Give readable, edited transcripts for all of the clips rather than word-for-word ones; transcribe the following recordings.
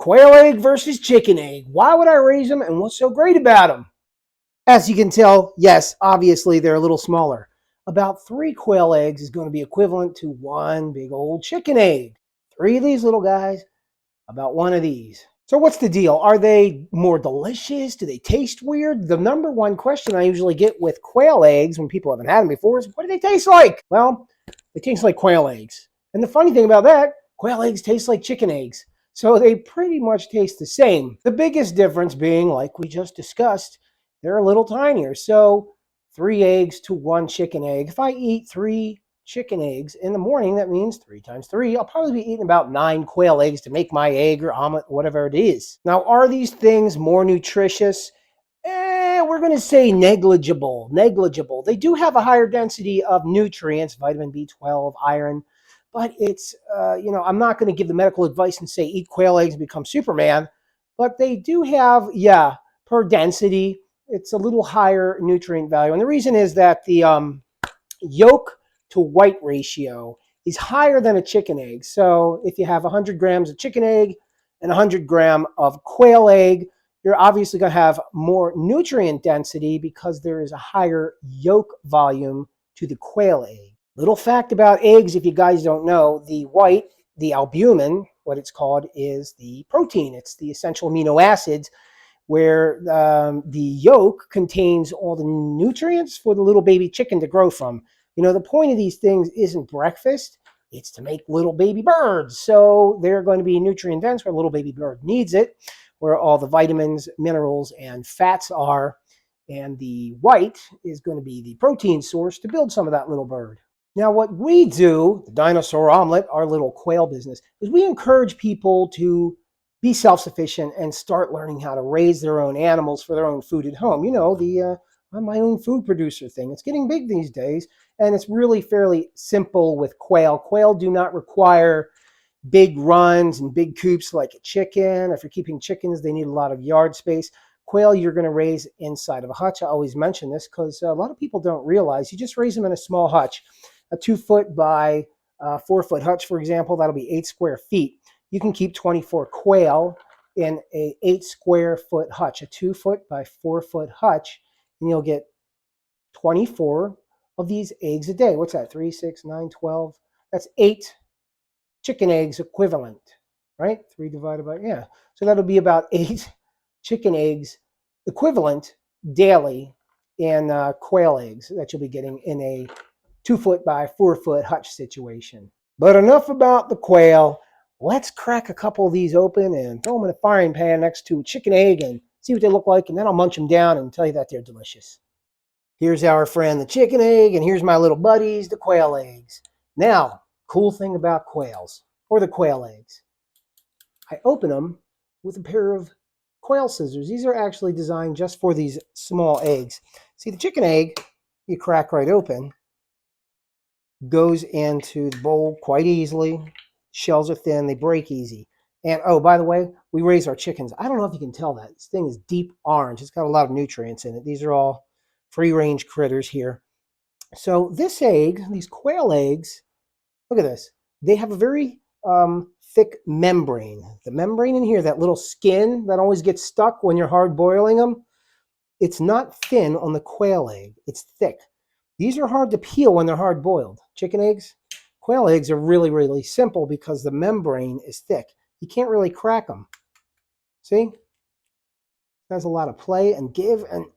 Quail egg versus chicken egg. Why would I raise them and what's so great about them? As you can tell, yes, obviously they're a little smaller. About 3 quail eggs is going to be equivalent to 1 big old chicken egg. 3 of these little guys, about 1 of these. So what's the deal? Are they more delicious? Do they taste weird? The number one question I usually get with quail eggs when people haven't had them before is, what do they taste like? Well, they taste like quail eggs. And the funny thing about that, quail eggs taste like chicken eggs. So they pretty much taste the same. The biggest difference being, like we just discussed, they're a little tinier. So 3 eggs to 1 chicken egg. If I eat 3 chicken eggs in the morning, that means 3 times 3. I'll probably be eating about 9 quail eggs to make my egg or omelet, whatever it is. Now, are these things more nutritious? We're going to say negligible. Negligible. They do have a higher density of nutrients, vitamin B12, iron, but it's, I'm not going to give the medical advice and say eat quail eggs and become Superman, but they do have, per density, it's a little higher nutrient value. And the reason is that the yolk to white ratio is higher than a chicken egg. So if you have 100 grams of chicken egg and 100 grams of quail egg, you're obviously going to have more nutrient density because there is a higher yolk volume to the quail egg. Little fact about eggs, if you guys don't know, the white, the albumin, what it's called, is the protein. It's the essential amino acids, where the yolk contains all the nutrients for the little baby chicken to grow from. You know, the point of these things isn't breakfast. It's to make little baby birds. So they're going to be nutrient dense where a little baby bird needs it, where all the vitamins, minerals, and fats are. And the white is going to be the protein source to build some of that little bird. Now, what we do, the Dinosaur Omelette, our little quail business, is we encourage people to be self-sufficient and start learning how to raise their own animals for their own food at home. You know, the I'm my own food producer thing. It's getting big these days, and it's really fairly simple with quail. Quail do not require big runs and big coops like a chicken. If you're keeping chickens, they need a lot of yard space. Quail, you're going to raise inside of a hutch. I always mention this because a lot of people don't realize you just raise them in a small hutch. A 2-foot by 4-foot hutch, for example, that'll be 8 square feet. You can keep 24 quail in a 8 square foot hutch, a 2-foot by 4-foot hutch, and you'll get 24 of these eggs a day. What's that? 3, 6, 9, 12. That's 8 chicken eggs equivalent, right? 3 divided by, So that'll be about 8 chicken eggs equivalent daily in quail eggs that you'll be getting in a 2-foot by 4-foot hutch situation. But enough about the quail. Let's crack a couple of these open and throw them in a frying pan next to a chicken egg and see what they look like, and then I'll munch them down and tell you that they're delicious. Here's our friend, the chicken egg, and here's my little buddies, the quail eggs. Now, cool thing about quails, or the quail eggs. I open them with a pair of quail scissors. These are actually designed just for these small eggs. See, the chicken egg, you crack right open, goes into the bowl quite easily. Shells are thin, they break easy. And oh, by the way, we raise our chickens. I don't know if you can tell that. This thing is deep orange. It's got a lot of nutrients in it. These are all free-range critters here. So this egg, these quail eggs, look at this. They have a very thick membrane. The membrane in here, that little skin that always gets stuck when you're hard boiling them, it's not thin on the quail egg. It's thick. These are hard to peel when they're hard boiled. Chicken eggs, quail eggs are really, really simple because the membrane is thick. You can't really crack them. See? It has a lot of play and give, and you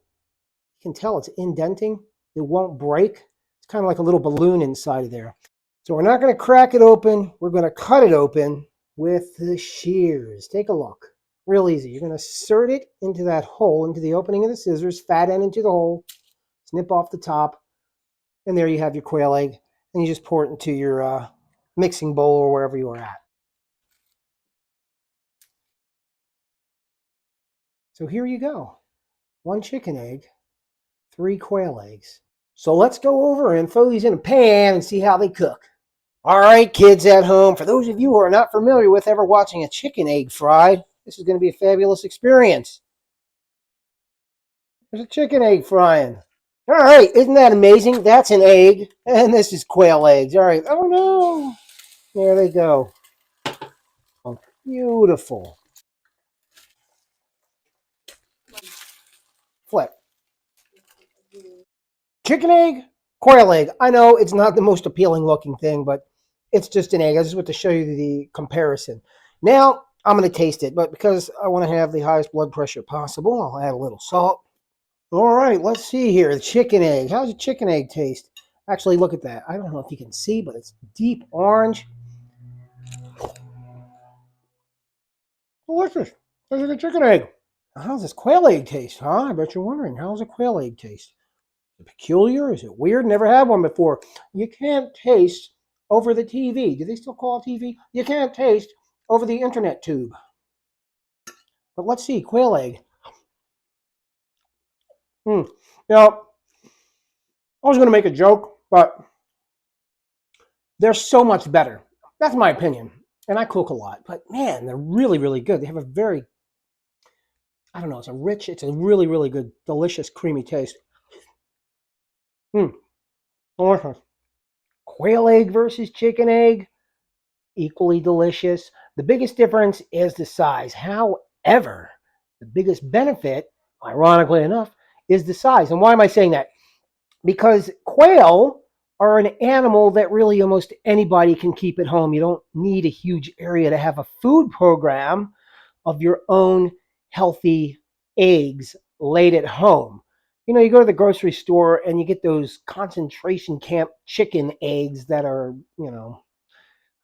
can tell it's indenting. It won't break. It's kind of like a little balloon inside of there. So we're not going to crack it open. We're going to cut it open with the shears. Take a look. Real easy. You're going to insert it into that hole, into the opening of the scissors, fat end into the hole, snip off the top, and there you have your quail egg. And you just pour it into your mixing bowl or wherever you are at. So here you go. 1 chicken egg, 3 quail eggs. So let's go over and throw these in a pan and see how they cook. All right, kids at home, for those of you who are not familiar with ever watching a chicken egg fried, this is going to be a fabulous experience. There's a chicken egg frying. All right, isn't that amazing? That's an egg, and this is quail eggs. All right, oh no. There they go. Oh, beautiful. chicken egg, quail egg. I know it's not the most appealing looking thing, but it's just an egg. I just want to show you the comparison. Now I'm going to taste it, but because I want to have the highest blood pressure possible, I'll add a little salt. All right, let's see here. The chicken egg. How's the chicken egg taste? Actually, look at that. I don't know if you can see, but it's deep orange. Delicious. This is a chicken egg. How's this quail egg taste, huh? I bet you're wondering, how's a quail egg taste? Is it peculiar? Is it weird? Never had one before. You can't taste over the TV. Do they still call it TV? You can't taste over the internet tube. But let's see, quail egg. Now, I was going to make a joke, but they're so much better. That's my opinion. And I cook a lot, but man, they're really, really good. They have a very, I don't know, it's a really, really good, delicious, creamy taste. Delicious. Quail egg versus chicken egg, equally delicious. The biggest difference is the size. However, the biggest benefit, ironically enough, is the size. And why am I saying that? Because quail are an animal that really almost anybody can keep at home. You don't need a huge area to have a food program of your own healthy eggs laid at home. You know, you go to the grocery store and you get those concentration camp chicken eggs that are,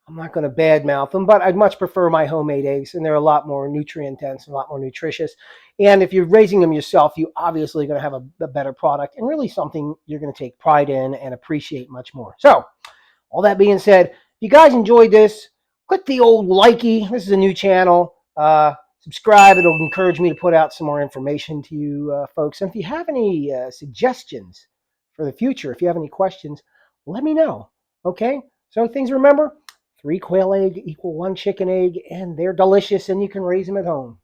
I'm not going to badmouth them, but I'd much prefer my homemade eggs, and they're a lot more nutrient dense, a lot more nutritious. And if you're raising them yourself, you obviously are going to have a better product and really something you're going to take pride in and appreciate much more. So, all that being said, if you guys enjoyed this, click the old likey. This is a new channel. Subscribe. It'll encourage me to put out some more information to you folks. And if you have any suggestions for the future, if you have any questions, let me know. Okay? So things to remember, 3 quail egg equal 1 chicken egg, and they're delicious, and you can raise them at home.